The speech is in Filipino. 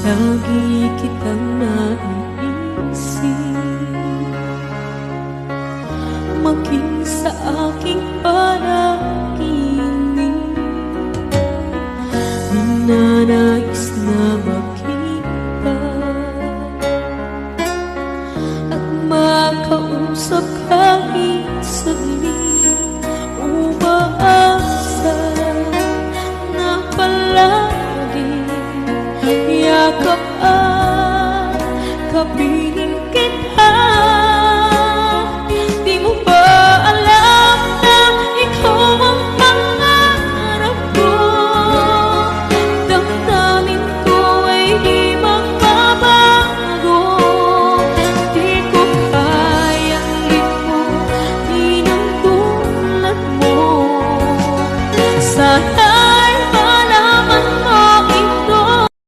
Lagi kitang naiisip, maging sa aking panaginip. Ninanais na makita at makausap kahit saglit. Umaasa na palagi yakap at kapiling kita.